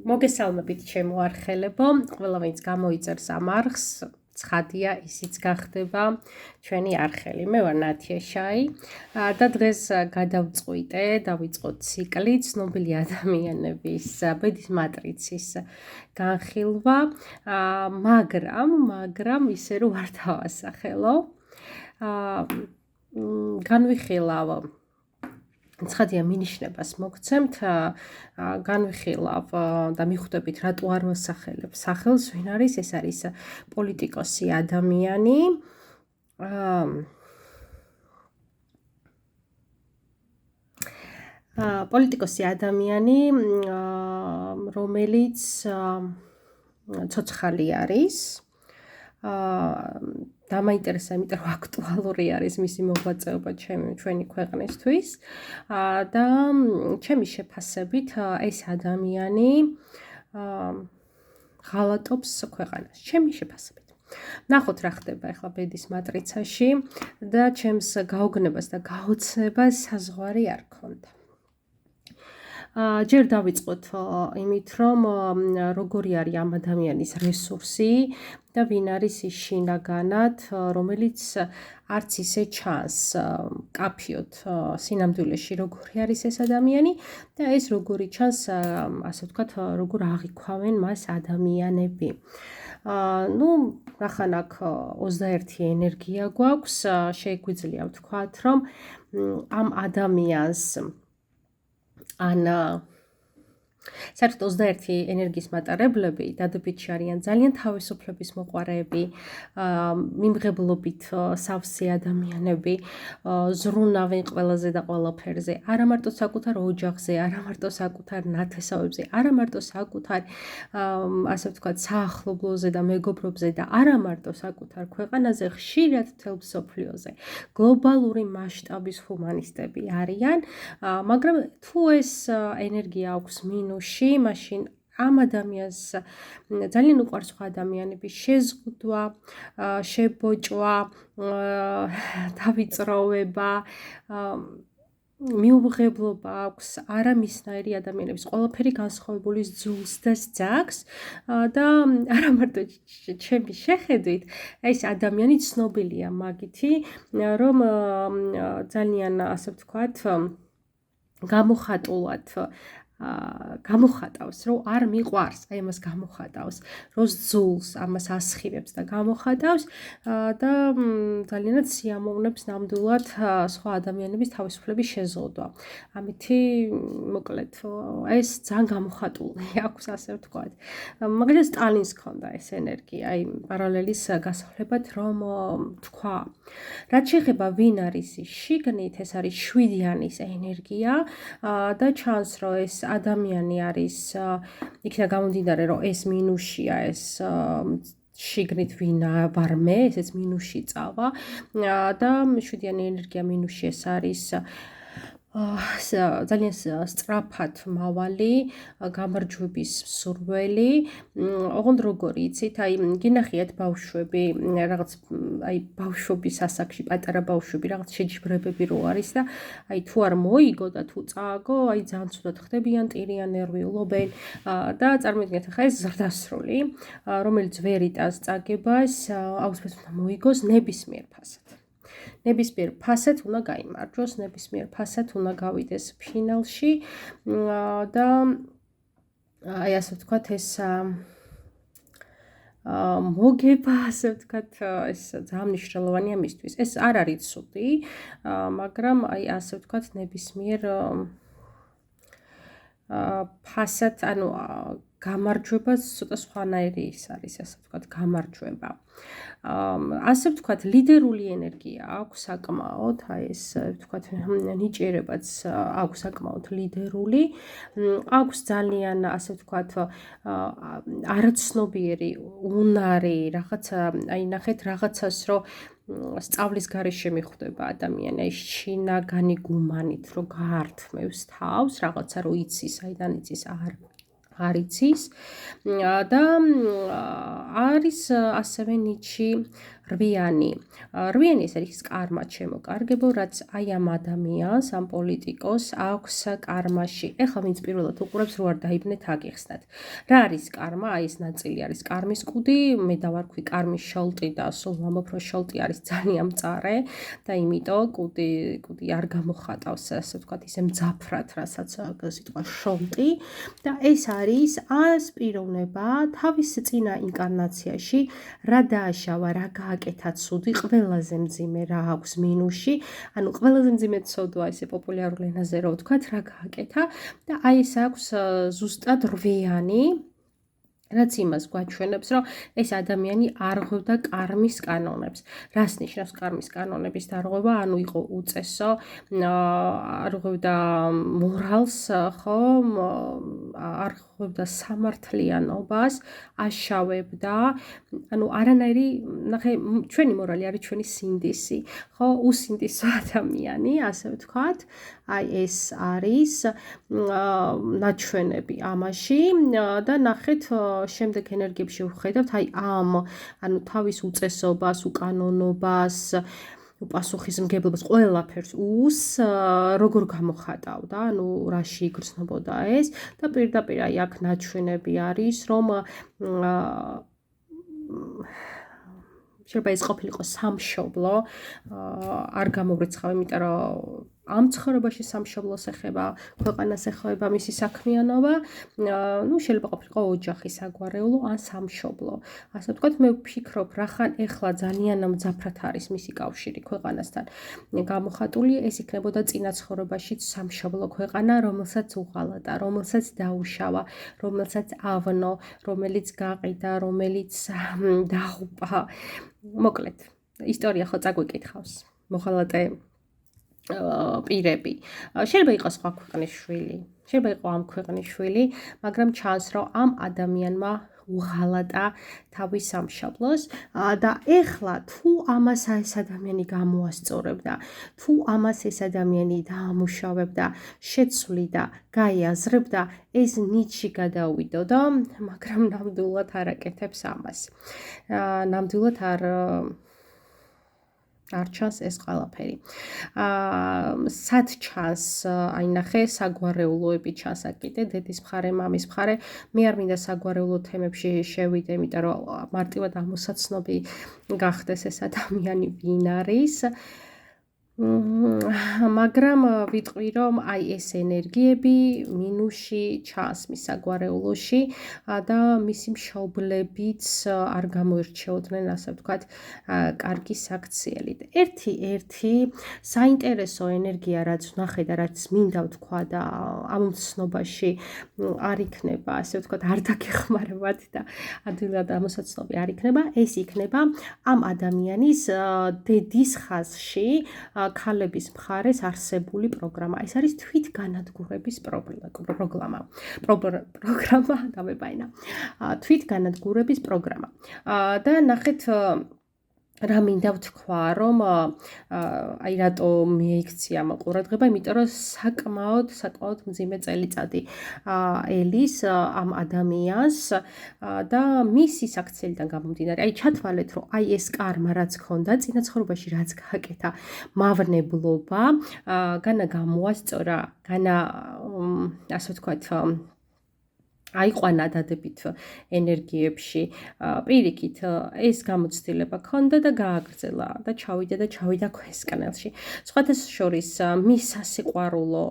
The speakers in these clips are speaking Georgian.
მოგესალმებით ჩემო არხელებო, ყველა ვინც გამოიწერს ამ არხს, ცხადია ისიც გახდება ჩვენი არხელი. მე ვარ ნათია შაი და დღეს გადავწყვიტე დავიწყოთ ციკლი ცნობილი ადამიანების ბედის მატრიცის განხილვა, მაგრამ ისე რომ არ დავასახელო. განვიხილავ ცხადია მინიშნებას მოგცემთ, განვიხილავ და მიხვდებით რატო არ ვასახელებ სახელს, ვინ არის, ეს არის პოლიტიკოსი ადამიანი. პოლიტიკოსი ადამიანი, რომელიც ცოცხალი არის. დამაინტერესა, იმიტომ რომ აქტუალური არის მისი მოღვაწეობა ჩვენი ქვეყნისთვის და ჩემი შეფასებით ეს ადამიანი ღალატობს ქვეყანას, ჩემი შეფასებით. ნახოთ რა ხდება ახლა ბედის მატრიცაში და ჩემს გაოგნებას და გაოცნებას საზღვარი არ ქონდა. ჯერ დავიწყოთ იმით, რომ როგორი არის ამ ადამიანის რესურსი და ვინ არის ის შინაგანად, რომელიც არც ისე ჩანს კაფიოთ სინამდვილეში როგორი არის ეს ადამიანი და ეს როგორი ჩანს, ასე ვთქვათ, როგორ აღიქვამენ მას ადამიანები. ნახან აქ 21 ენერგია გვაქვს, შეგვიძლია ვთქვათ, რომ ამ ადამიანს საერთოდ 21 ენერგიის მატარებლები დადებითი არიან ძალიან თავისუფლების მოყვარეები, მიმღებლობით სავსე ადამიანები, ზრუნავენ ყველაზე და ყველაფერზე, არა მარტო საკუთარ ოჯახზე, არა მარტო საკუთარ ნათესავებზე, არა მარტო საკუთარ ასე ვთქვათ საახლობლოზე და მეგობრობზე და არა მარტო საკუთარ ქვეყანაზე, ხშირად მთელ მსოფლიოზე გლობალური მასშტაბის ჰუმანისტები არიან, მაგრამ თუ ეს ენერგია აქვს მინუსში, მაშინ ამ ადამიანს ძალიან უყვარს სხვა ადამიანების შეზღუდვა, შებოჭვა, დავიწროვება, მიუღებლობა აქვს არამისნაირი ადამიანების ყველაფერი განსხვავებული ძულს და ძაგს და არა მარტო ჩემი შეხედვით ეს ადამიანი ცნობილია მაგითი, რომ ძალიან ასე ვთქვათ გამოხატულად გამოხატავს, რომ არ მიყვარს, აი ამას გამოხატავს, რომ ძულს ამას ასხივებს და გამოხატავს და ძალიანად სიამოვნებს ნამდვილად სხვა ადამიანების თავისუფლების შეზღუდვა. ამითი მოკლედ ეს ძალიან გამოხატული აქვს, ასე ვთქვათ. მაგალითად სტალინს ჰქონდა ეს ენერგია, აი პარალელის გასავლებად რომ თქვა. რაც შეეხება ვინ არის ის შიგნით, ეს არის 7-იანის ენერგია და ჩანს რომ ეს ადამიანი არის იქნა გამომდინარე რომ ეს მინუსია, ეს შიგნით ვინ ვარ მე, ესეც მინუსში წავა და 7-იანი ენერგია მინუსში ეს არის ძალიან სწრაფად მავალი, გამარჯვების მსურველი, ოღონდ როგორი იცით, აი გინახიათ ბავშვები, რაღაც აი ბავშვობის ასაკში, პატარა ბავშვები, რაღაც შეჯიბრებები რო არის და აი თუ არ მოიგო და თუ წააგო, აი ძალიან ცუდად ხდებიან, ტირიან, ნერვიულობენ და წარმოიდგინეთ ახლა ეს ზრდასრული, რომელიც ვერ იტანს წაგებას, აუცილებლად უნდა მოიგოს ნებისმიერ ფასად. ნებისმიერ ფასად უნდა გაიმარჯვოს, ნებისმიერ ფასად უნდა გავიდეს ფინალში და აი ასე ვთქვათ ეს მოგება, ასე ვთქვათ, ეს ძალიან მნიშვნელოვანია მისთვის. ეს არ არის ცუდი, მაგრამ აი ასე ვთქვათ ნებისმიერ ფასად, ანუ გამარჯვება ცოტა სხვანაირი ის არის, ასე ვთქვათ, გამარჯვება. ასე ვთქვათ, ლიდერული ენერგია აქვს საკმაოდ, აი ეს ვთქვათ, ნიჭიერებაც აქვს საკმაოდ ლიდერული, აქვს ძალიან, ასე ვთქვათ, არაცნობიერი უნარი, რაღაცა, აი ნახეთ რაღაცას, რომ სწავლის გარეშე მიხვდება ადამიანი, აი შინაგანი გუმანით, რომ გაართმევს თავს, რაღაცა რო იცის, აიდან იცის არ იცის და არის ასევე ნიჭი რვიანი ეს არის კარმა შემოკარგებო, რაც აი ამ ადამიანს, ამ პოლიტიკოს აქვს კარმაში. ეხლა ვინც პირველად უყურებს, რო არ დაიბნეთ აგიხსნათ. რა არის კარმა? აი ეს ნაწილი არის კარმის კუდი, მე დავარქვი კარმის შოლტი და სულ ვამბობ, რომ შოლტი არის ძალიან მწარე და იმიტომ კუდი არ გამოხატავს, ასე ვთქვათ, ისე მძაფრად, რასაც სიტყვა შოლტი და ეს არის ას პიროვნება თავის წინა ინკარნაციაში რა დააშავა, რა გააკეთა ცუდი, ყველაზე მძიმე რა აქვს მინუსში, ანუ ყველაზე მძიმე ცოდვა ესე პოპულარულ ენაზე რო ვთქვათ, რა გააკეთა და აი ეს აქვს ზუსტად რვიანი, რაც იმას გვაჩვენებს, რომ ეს ადამიანი არღვევდა კარმის კანონებს. რას ნიშნავს კარმის კანონების დარღვევა? ანუ იყო უწესო, არღვევდა მორალს, ხო, არღვევდა სამართლიანობას, აშავებდა, ანუ არანაირი, ნახე, ჩვენი მორალი არის ჩვენი სინდისი, ხო, უსინდისო ადამიანი, ასე ვთქვათ. აი ეს არის ნაჩვენები ამაში და ნახეთ შემდეგ ენერგიებში ვხედავთ აი ანუ თავის უწესობას, უკანონობას, პასუხისმგებლობას, ყველაფერს როგორ გამოხატავდა, ანუ რაში იგრძნობოდა ეს და პირდაპირ აი აქ ნაჩვენები არის, რომ შეიძლება ეს ყოფილიყო სამშობლო, არ გამოვრიცხავ, იმიტომ რომ ამ ცხოვრებაში სამშობლოს ეხება, ქვეყანას ეხება მისი საქმიანობა, შეიძლება ყოფილიყო ოჯახი, საგვარეულო ან სამშობლო. ასე ვთქვათ, მე ვფიქრობ, რახან ეხლა ძალიან მძაფრად არის მისი კავშირი ქვეყანასთან გამოხატული, ეს იქნებოდა წინა ცხოვრებაშიც სამშობლო ქვეყანა, რომელსაც უღალატა, რომელსაც დაუშავა, რომელსაც ავნო, რომელიც გაყიდა, რომელიც დაუპა. მოკლედ, ისტორია ხო წაგვიკითხავს. მოღალატე პირები. შეიძლება იყოს სხვა ქვეყნის შვილი, შეიძლება იყოს ამ ქვეყნის შვილი, მაგრამ ჩანს, რომ ამ ადამიანმა უღალატა თავის სამშობლოს და ეხლა თუ ამას ეს ადამიანი გამოასწორებდა, თუ ამას ეს ადამიანი დაამუშავებდა, შეცვლიდა, გაიაზრებდა, ეს ნიჭი გადაუვიდოდა, მაგრამ ნამდვილად არ აკეთებს ამას. ნამდვილად არ ჩანს ეს ყველაფერი. სად ჩანს, აი ნახე, საგვარეულოები ჩანს აქ კიდე, დედის მხარე, მამის მხარე. მე არ მინდა საგვარეულო თემებში შევიდე, იმიტომ რომ მარტივად ამოსაცნობი გახდეს ეს ადამიანი ვინ არის. მაგრამ ვიტყვი, რომ აი ეს ენერგიები მინუსში ჩანს მის საგვარეულოში და მისი მშობლებიც არ გამოირჩეოდნენ, ასე ვთქვათ, კარგი საქციელი. ერთი საინტერესო ენერგია, რაც ვნახე და რაც მინდა ვთქვა და ამ ცნობაში არ იქნება, ასე ვთქვათ, არ დაგეხმარებათ და ადვილად ამოსაცნობი არ იქნება, ეს იქნება ამ ადამიანის დედის ხაზში ქალების მხარეს არსებული პროგრამა. ეს არის თვითგანადგურების პროგრამა. დამებაინა. თვითგანადგურების პროგრამა. და ნახეთ რა მინდა ვთქვა, რომ აი რატო მიეიქცია ამ ყურადღება, იმიტომ რომ საკმაოდ მძიმე წელიწადი ელის ამ ადამიანს და მისი საქციელიდან გამომდინარე. აი ჩათვალეთ, რომ აი ეს კარმა რაც ქონდა, წინა ცხოვრებაში რაც გააკეთა, მავნებლობა, განა გამოასწორა, განა ასე ვთქვათ, აიყვანა დადებით ენერგიებში, პირიქით ეს გამოცდილება ქონდა და გააგრძელა და ჩავიდა ქვესკნელში. სხვათა შორის მის სასიყვარულო,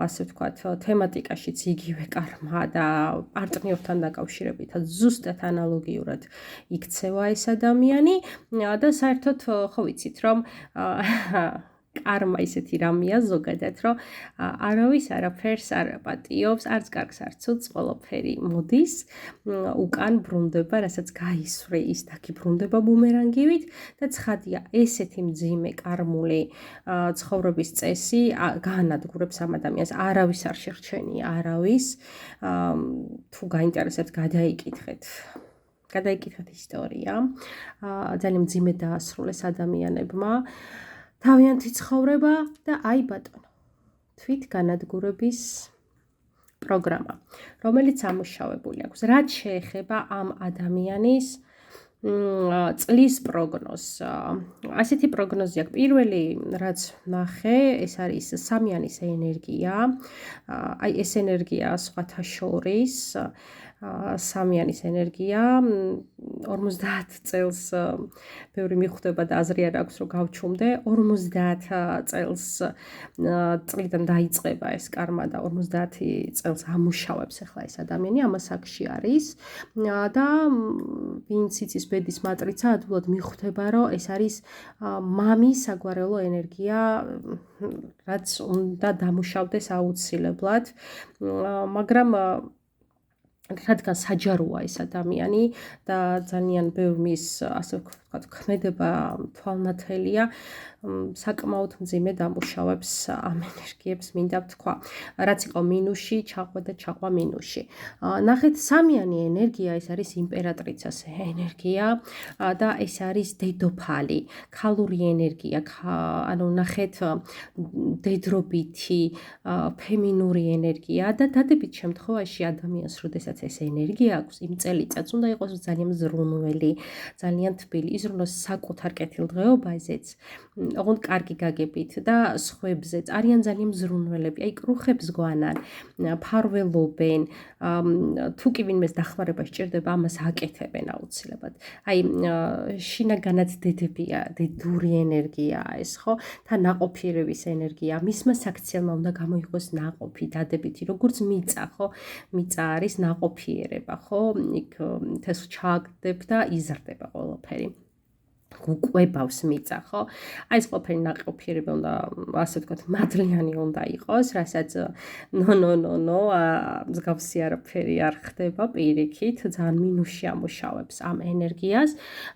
ასე ვთქვათ, თემატიკაშიც იგივე კარმა და პარტნიორთან დაკავშირებითაც ზუსტად ანალოგიურად იქცევა ეს ადამიანი და საერთოდ ხო ვიცით, რომ კარმა ისეთი რამეა ზოგადად, რომ არავის არაფერს არ აპატიობს, არც კარგს, არც ცუდს, ყველაფერი მოდის, უკან ბრუნდება, რასაც გაისვრე, ის დაგიბრუნდება ბუმერანგივით და ცხადია, ესეთი მძიმე კარმული ცხოვრების წესი გაანადგურებს ამ ადამიანს, არავის არ შერჩენია, არავის, თუ გაინტერესებთ, გადაიკითხეთ ისტორია, ძალიან მძიმე დაასრულეს ადამიანებმა თავიანთი ცხოვრება და აი ბატონო, თვითგანადგურების პროგრამა, რომელიც ამუშავებული აქვს. რაც შეეხება ამ ადამიანის წლის პროგნოზს. ასეთი პროგნოზი აქვს. პირველი, რაც ნახე, ეს არის სამიანის ენერგია. აი ეს ენერგია სხვათა შორის სამიანის ენერგია 50 წელს ბევრი მიხვდება და აზრი არ აქვს რომ გავჩუმდე 50 წელს წლიდან დაიწყება ეს კარმა და 50 წელს ამუშავებს ახლა ეს ადამიანი ამას აქში არის და ვინც იცის ბედის მატრიცა ადვილად მიხვდება რომ ეს არის მამის საგვარეულო ენერგია რაც უნდა დამუშავდეს აუცილებლად მაგრამ რადგან საჯაროა ეს ადამიანი და ძალიან ბევრმის ასე ვთქვათ ქმედება თვალნათელია საკმაოდ მძიმე დამუშავებს ამ ენერგიებს მინდა ვთქვა რაც იყო მინუსში ჩაყვა და ჩაყვა მინუსში ნახეთ სამიანი ენერგია ეს არის იმპერატრიცას ენერგია და ეს არის დედოფალი ქალური ენერგია ანუ ნახეთ დედრობითი ფემინური ენერგია და დადებით შემთხვევაში ადამიანს როდესაც ეს ენერგია აქვს იმ წელიწადს უნდა იყოს ძალიან ზრუნველი ძალიან თბილი იზრუნოს საკუთარ კეთილდღეობაზეც ოღონდ კარგი გაგებით და სხვებზეც არიან ძალიან მზრუნველები აი კრუხებს გვანან ფარველობენ თუ კი ვინმეს დახმარება სჭირდება ამას აკეთებენ აუცილებლად აი შინაგანად დედებია დედური ენერგიაა ეს ხო თან ნაყოფიერების ენერგია მისმა საქციელმა უნდა გამოიღოს ნაყოფი დადებითი როგორც მიწა ხო მიწა არის ნაყოფიერება ხო იქ თეს ჩააგდებ და იზრდება ყველაფერი გვკვებავს მიწა, ხო? აი ეს ყველაფერი ნაყოფიერება უნდა, ასე ვთქვათ, მადლიანი უნდა იყოს, რასაც ნო, მსგავსი არაფერი არ ხდება პირიქით, ძალიან მინუსში ამუშავებს ამ ენერგიას.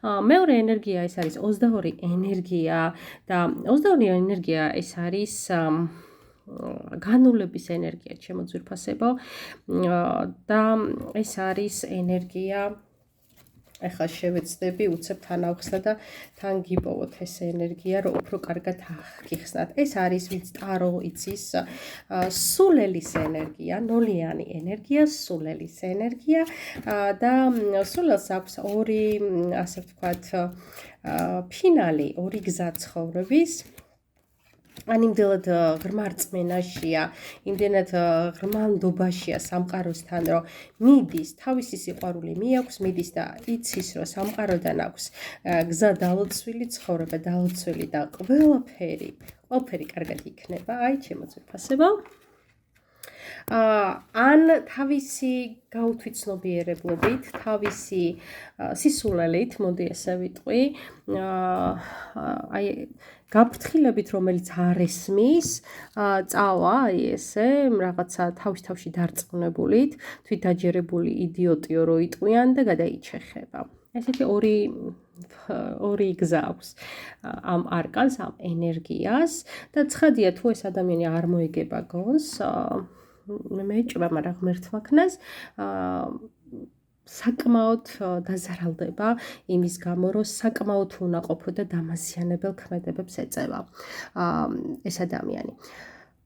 მეორე ენერგია ეს არის 22 ენერგია და 22 ენერგია ეს არის განულების ენერგია, ჩემო ძვირფასებო და ეს არის ენერგია ეხლა შევეცდები უცებ თან ავხსნა და თან გიპოვოთ ეს ენერგია რომ უფრო კარგად გიხსნათ ეს არის ვინც ტარო იცის სულელის ენერგია ნოლიანი ენერგია სულელის ენერგია და სულელს აქვს ორი ასე ვთქვათ ფინალი ორი გზა ცხოვრების ან იმდენად ღრმა რწმენაშია, იმდენად ღრმა ნდობაშია სამყაროსთან, რომ მიდის, თავისი სიყვარული მიაქვს, მიდის და იცის, რომ სამყაროდან აქვს გზა დალოცვილი, ცხოვრება დალოცვილი და ყველაფერი კარგად იქნება, აი ჩემო ძვირფასებო. ან თავისი გაუთვითცნობიერებლობით, თავისი სისულელით, მოდი ესე ვიტყვი, აი გაფრთხილებით, რომელიც არ ესმის, წავა, აი ესე, რაღაცა თავში დარწმუნებულით, თვითდაჯერებული იდიოტიო რო იტყვიან და გადაიჩეხება. ესეთი ორი გზა აქვს ამ არკანს, ამ ენერგიას და ცხადია თუ ეს ადამიანი არ მოიგება გონს, მეჭრა, მაგრამ ღმერთმა ქნას საკმაოდ დაზარალდება იმის გამო, რომ საკმაოდ უნაყოფო და დამაზიანებელ ქმედებებს ეწევა ეს ადამიანი.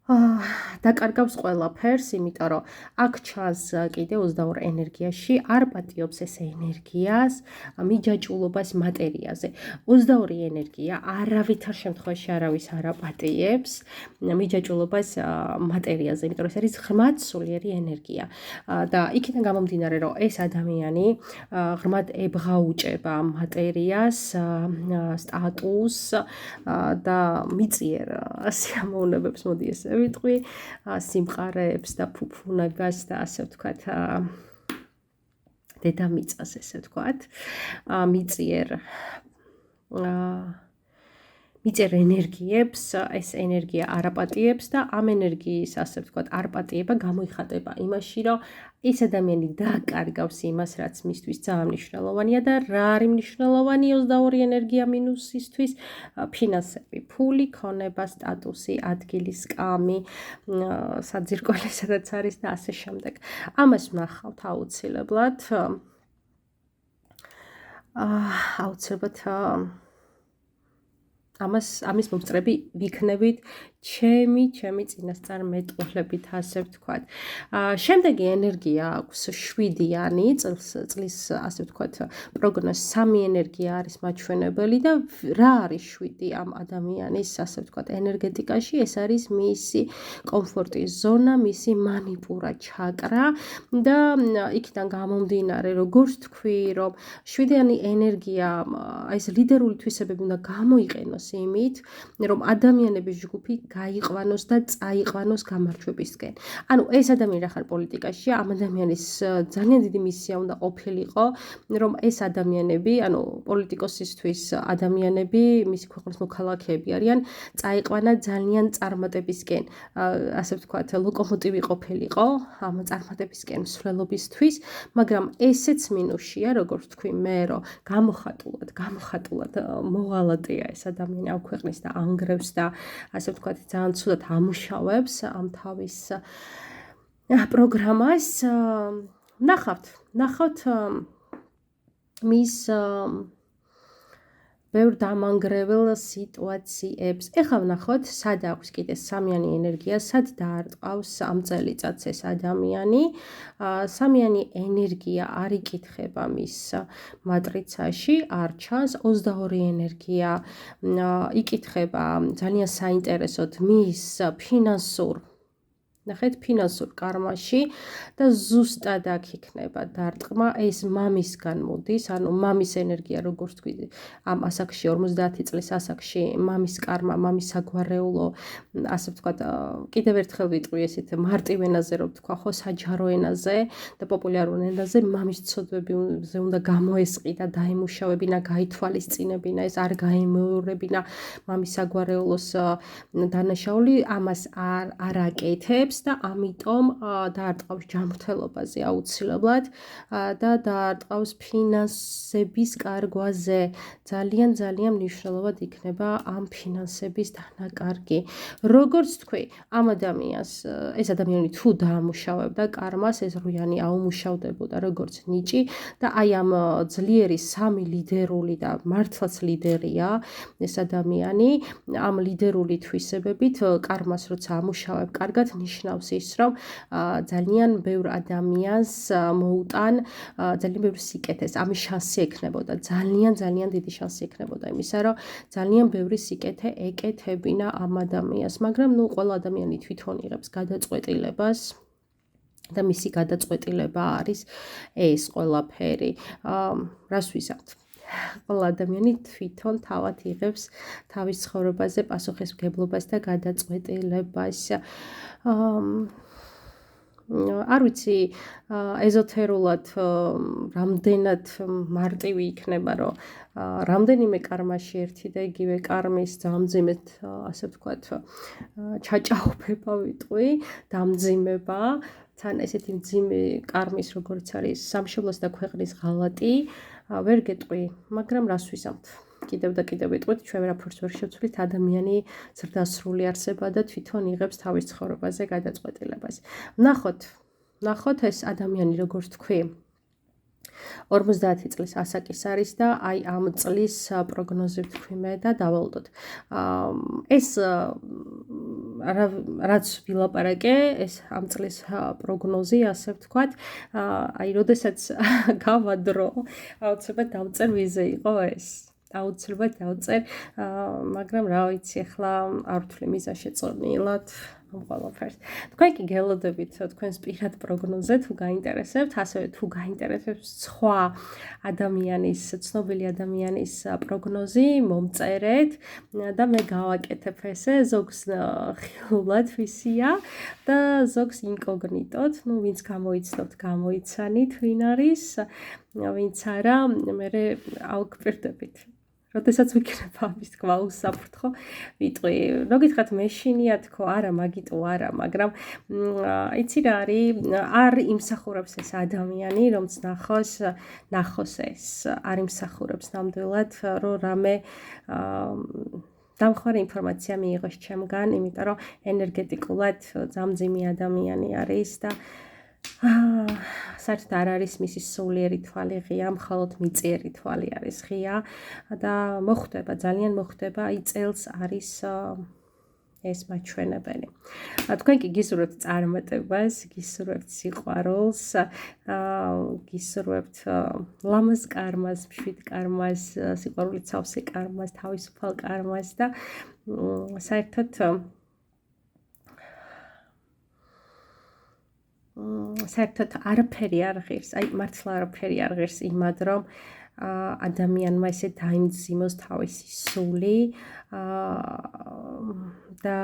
დაკარგავს ყველაფერს, იმიტომ რომ აქ ჩანს კიდე 22 ენერგიაში არ პატიობს ეს ენერგიას მიჯაჭულობას მატერიაზე. 22 ენერგია არავითარ შემთხვევაში არავის არ აპატიებს მიჯაჭულობას მატერიაზე, იმიტომ რომ ეს არის ღრმად სულიერი ენერგია. და იქიდან გამომდინარე, რომ ეს ადამიანი ღრმად ებღაუჭება მატერიას, სტატუსს და მიწიერ სიამოვნებებს, მოდი ესე ვიტყვი, სიმყარეებს და ფუფუნებას და ასე ვთქვათ, დედამიწას ესე ვთქვათ, მიწერ ენერგიებს, ეს ენერგია არ აპატიებს და ამ ენერგიის ასე ვთქვათ, არ პატიება გამოიხატება იმაში, რომ ეს ადამიანი დაკარგავს იმას, რაც მისთვის ძალიან მნიშვნელოვანია და რა არის მნიშვნელოვანი 22 ენერგია მინუსისთვის, ფინანსები, ფული, ქონება, სტატუსი, ადგილი, სკამი, საძირკველი სადაც არის და ასე შემდეგ. ამას ვნახავთ აუცილებლად. ამის მომწრები ვიქნებით ჩემი წინასწარმეტყველებით, ასე ვთქვათ. შემდეგი ენერგია აქვს 7-იანი წლის, ასე ვთქვათ, პროგნოზ 3 ენერგია არის მაჩვენებელი და რა არის 7 ამ ადამიანის, ასე ვთქვათ, ენერგეტიკაში? ეს არის მისი კომფორტის ზონა, მისი მანიპურა ჩაკრა და იქიდან გამომდინარე, როგორც თქვი, რომ 7-იანი ენერგია, აი ეს ლიდერული თვისებები უნდა გამოიყენოს იმით, რომ ადამიანების ჯგუფი გაიყვანოს და წაიყვანოს გამარჯვებისკენ. ანუ ეს ადამიანი ახალ პოლიტიკაში, ამ ადამიანის ძალიან დიდი მისია უნდა ყოფილიყო, რომ ეს ადამიანები, ანუ პოლიტიკოსისთვის ადამიანები, მისი ქვეყნის მოქალაქეები არიან, წაიყვანა ძალიან წარმატებისკენ, ასე ვთქვათ, ლოკომოტივი ყოფილიყო ამ წარმატებისკენ მსვლელობისთვის, მაგრამ ესეც მინუსია, როგორც თქვი მე, რომ გამოხატულად მოღალატეა ეს ადამიანი ამ ქვეყნის და ანგრევს და ასე ვთქვათ, ძალიან ცუდად ამუშავებს ამ თავის პროგრამას. ნახავთ მის ბევრ დამანგრეველ სიტუაციებს. ეხლა ვნახოთ, სად აქვს კიდე 3-იანი ენერგია, სად დაარტყავს ამ წელიწადს ეს ადამიანი. 3-იანი ენერგია არ იკითხება მის მატრიცაში, არ ჩანს. 22 ენერგია იკითხება ძალიან საინტერესოდ მის ფინანსურ კარმაში და ზუსტად აქ იქნება დარტყმა, ეს მამისგან მოდის, ანუ მამის ენერგია, როგორც თქვი, ამ ასაკში 50 წლის ასაკში მამის კარმა, მამის საგვარეულო, ასე ვთქვათ, კიდევ ერთხელ ვიტყვი ესეთ მარტივ ენაზე, რომ ვთქვა, ხო, საჯარო ენაზე და პოპულარულ ენაზე, მამის ცოდვებზე უნდა გამოესყიდა, დაემუშავებინა, გაითვალისწინებინა, ეს არ გაიმეორებინა მამის საგვარეულოს დანაშაული, ამას არ აკეთებს და ამიტომ დაარტყავს ჯანმრთელობაზე აუცილებლად და დაარტყავს ფინანსების კარგვაზე. ძალიან მნიშვნელოვნად იქნება ამ ფინანსების დანაკარგი. როგორც თქვი, ეს ადამიანი თუ დაამუშავებდა კარმას, ეს 8-იანი აუმუშავდებოდა როგორც ნიჭი და აი ამ ძლიერი 3 ლიდერული და მართლაც ლიდერია ეს ადამიანი, ამ ლიდერული თვისებებით კარმას როცა ამუშავებ კარგად, ნიშნავს ის, რომ ძალიან ბევრ ადამიანს მოუტან ძალიან ბევრ სიკეთეს. ამის შანსი ექნებოდა, ძალიან დიდი შანსი ექნებოდა იმისა, რომ ძალიან ბევრი სიკეთე ეკეთებინა ამ ადამიანს, მაგრამ ყველა ადამიანი თვითონ იღებს გადაწყვეტილებას და მისი გადაწყვეტილება არის ეს ყველაფერი. რას ვიზამთ? ყველა ადამიანი თვითონ თავად იღებს თავის ცხოვრებაზე პასუხისმგებლობას და გადაწყვეტილებას. არ ვიცი, ეზოთერულად რამდენად მარტივი იქნება, რომ რამდენიმე კარმაში ერთი და იგივე კარმის დამძიმეთ, ასე ვთქვათ, ჩაჭაობება ვიტყვი, დამძიმება, თან ესეთი მძიმე კარმის, როგორც არის სამშობლოს და ქვეყნის ღალატი, ვერ გეტყვი, მაგრამ რას ვიზამთ? კიდევ ვიტყვით, ჩვენ ვერაფერს ვერ შევცვლით, ადამიანი ზრდასრული არსება და თვითონ იღებს თავის ცხოვრებაზე გადაწყვეტილებას. ვნახოთ ეს ადამიანი, როგორც თქვი, 50 წლის ასაკის არის და აი ამ წლის პროგნოზი ვთქვი მე და დავალდოთ. ეს რაც ვილაპარაკე, ეს ამ წლის პროგნოზი, ასე ვთქვათ, აი როდესაც გავადრო, აუცილებლად დავწერ ვიზე იყო ეს. აუცილებლად დავწერ, მაგრამ რა ვიცი, ახლა არ ვთვლი მიზა შეწონილად ამ ყველაფერს. თქვენ კი გელოდებით თქვენს პირად პროგნოზზე, თუ გაინტერესებთ, ასევე თუ გაინტერესებს სხვა ადამიანის, ცნობილი ადამიანის პროგნოზი, მომწერეთ და მე გავაკეთებ ესე, ზოგს ხილულად ვისია და ზოგს ინკოგნიტოდ, ვინც გამოიცნობთ, გამოიცანით, ვინ არის, ვინც არა, მე ავგპირდებით. როდესაც ვიქნებ ამის თქვა უსაფრთხო, ვიტყვი, რო გითხრათ მეშინია თქო, არა, მაგიტო არა, მაგრამ იცი რა არის, არ იმსახურებს ეს ადამიანი, რომც ნახოს ეს, არ იმსახურებს ნამდვილად, რომ რამე დამხმარე ინფორმაცია მიიღოს ჩემგან, იმიტომ რომ ენერგეტიკულად ძამძიმი ადამიანი არის და საერთოდ არ არის მისი სულიერი თვალი ღია, მხოლოდ მიწიერი თვალი არის ღია და მოხდება, ძალიან მოხდება, აი წელს არის ეს მაჩვენებელი. თქვენ კი გისურვებთ წარმატებას, გისურვებთ სიყვარულს, გისურვებთ ლამაზ კარმას, მშვიდ კარმას, სიყვარულით სავსე კარმას, თავისუფალ კარმას და საერთოდ არაფერი არ ღირს, აი მართლა არაფერი არ ღირს იმად, რომ ადამიანმა ესე დაიმძიმოს თავისი სული და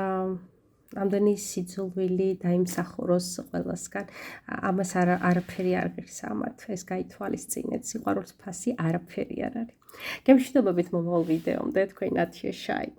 ამდენი სიძულვილი დაიმსახუროს ყველასგან. ამას არაფერი არ ღირს ამათ. ეს გაითვალისწინეთ, სიყვარულის ფასი არაფერი არ არის. გემშვიდობებით მომავალ ვიდეომდე, თქვენი ნათია შაი.